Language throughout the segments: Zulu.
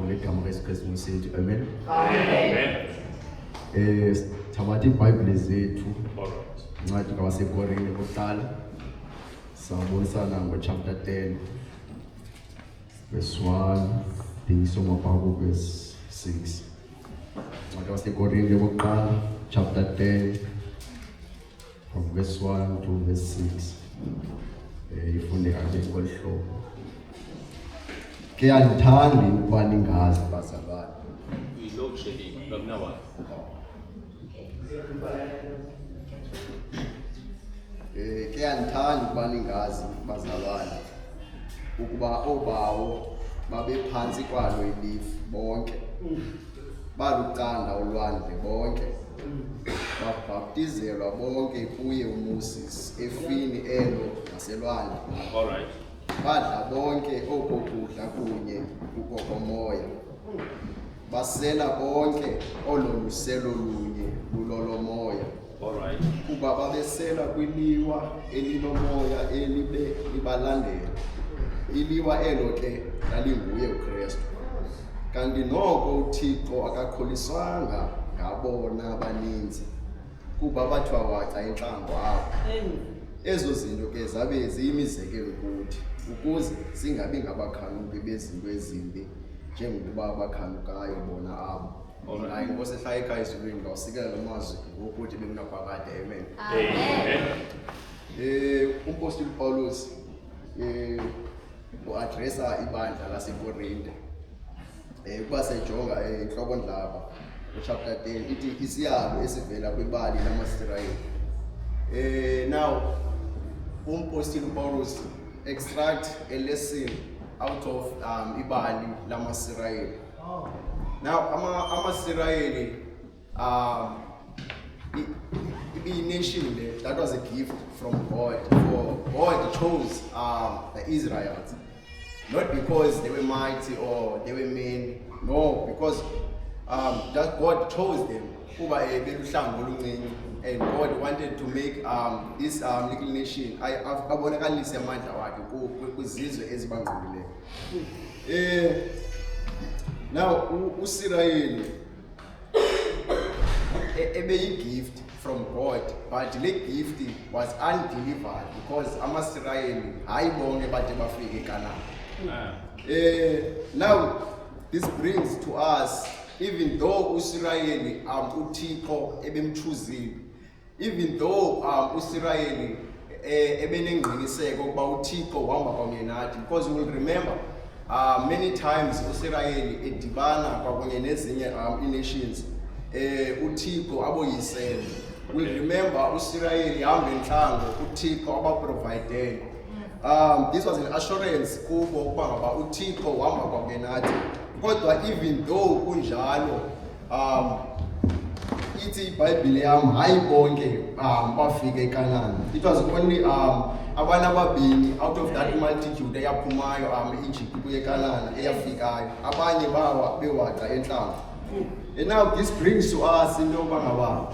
ngegama likaJesu Kristu sithi amen. Amen. Thabatha iBhayibheli zethu Alright. incwadi kawaseKorinte kuqala sabonisana ngochapter 10 verse 1 ndingisoma phaa verse 6. Incwadi kawaseKorinte kuqala chapter 10 from verse 1 to verse 6. Ifunde kanje ngolu hlobo. Ke andithandi ukuba ningazi bazalwane. We load shedding. Rabnawa. Ke andithandi ukuba ningazi bazalwane ukuba oobawo babe phantsi kwalo ilifu bonke, balucanda ulwandle bonke, babhaptizelwa bonke kuye uMoses efini elo naselwandle. Alright. Badla bonke oko kudla kunye kukokomoya, basela bonke olo luselo lunye lulolomoya. Alright. Kuba babesela kwiliwa elinomoya elibe libalandela. Iliwa elo ke lalinguye uKristu. Kanti noko uThixo akakholiswanga ngabona abaninzi, kuba bathiwa waca intlango apho. Ezo zinto ke zabe ziyimizekelo kuthi, ukuze singabi ngabakhanuki bezinto ezimbi njengokuba abakhanukayo bona abo. Hayi inkosi ehlala ekhaya ezulwini ngawusikela lo mazwi ngokuthi bekunaphakade. Amen. Amen. Umpostoli Paulus uadressa ibandla laseKorinte. Ukuba sejonga inhlokondlaba chapter 10 ithi isiyalo esivela kwibali lamaSirayeli. Now umpostoli Paulus extract a lesson out of ibali lamaSirayeli. Now amasirayeli be a nation that was a gift from God. For God chose the Israelites, not because they were mighty or they were men, no, because that God chose them. And God wanted to make this little nation abonakalise amandla wakhe kwizizwe ezibangqongileyo. Now uSirayeli ebeyi-gift from God, but le gift was undelivered because amasirayeli hayi bonke bade bafike eKhanani. Now this brings to us, even though uSirayeli uThixo ebemchuzile, even though uSirayeli ebenengqiniseko ukuba uThixo wahamba kwakunye nathi, because you will remember many times uSirayeli edibana kwakunye nezinye nations uThixo aboyisele. We remember uSirayeli hamba entlango uThixo abaprovidele. This was an assurance kubo ukuba ngaba uThixo wahamba kwakunye nathi. Kodwa even though kunjalo ithi iBhayibhile yami hayi bonke bafike eKhanani. It was only abantu ababini out of that multitude eyaphumayo eEgypt kuye eKhanani eyafikayo, abanye bawa bewaqa entlango. And now this brings to us into yokuba ngaba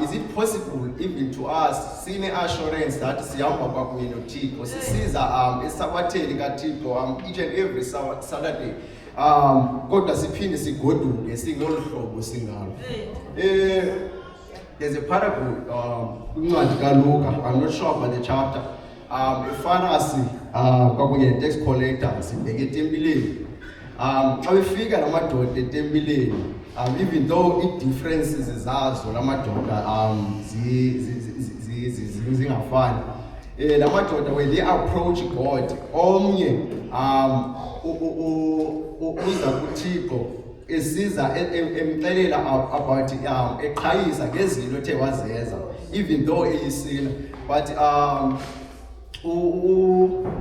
is it possible even to us sine assurance that sihamba kwakunye noThixo, sisiza esabatheni kaThixo each and every Saturday, kodwa siphinde sigoduke singolu hlobo singalo. There's a parable incwadi kaLuka, I'm not sure about the chapter. Ifanasi kwakunye ne-tax collector sibheke etempileni. Xa befika la madoda etempileni, even though i-differences zazo la madoda zingafani, la madoda when they approach God, omnye uza kuThixo esiza emxelela about eqhayisa ngezinto ethe wazenza, even though eyisila, but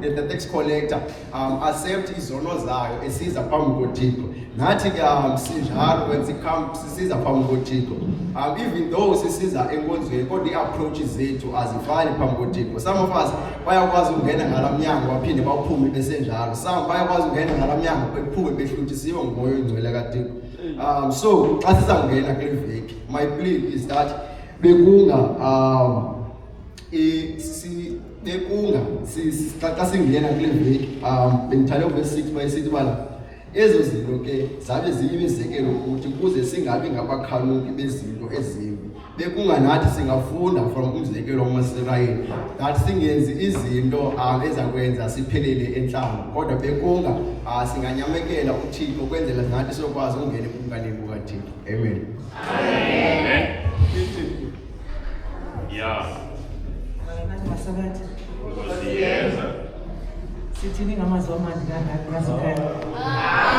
the tax collector accept izono zayo esiza phambi koThixo. Nathi ke sinjalo when sisiza phambi koThixo, even though sisiza enkonzweni kodwa i-approaches zethu azifani phambi koThixo. Some of us bayakwazi ukungena ngalamnyango baphinde baphume besenjalo, some bayakwazi ukungena ngalamnyango bephume behluthisiwe ngumoya oyingcwele kaThixo. So xa sizangena kule veki, my plea is that bekunga xa singena kule veki, bengithale verse 6 bayisithi bana Ezo zinto ke zabe ziyimizekelo ukuthi kuze singabi ngabakhanuki bezinto ezimbi. Bekunganathi singafunda from umzekelo wamaSirayeli that singenzi izinto ezakwenza siphelele enhlamba, kodwa bekunga singanyamekela uThixo kwenzela nathi sokwazi ukungena ekumkanini kukaThixo. Amen. Amen. Yeah. Sithini ngamazwi amandi kangaka?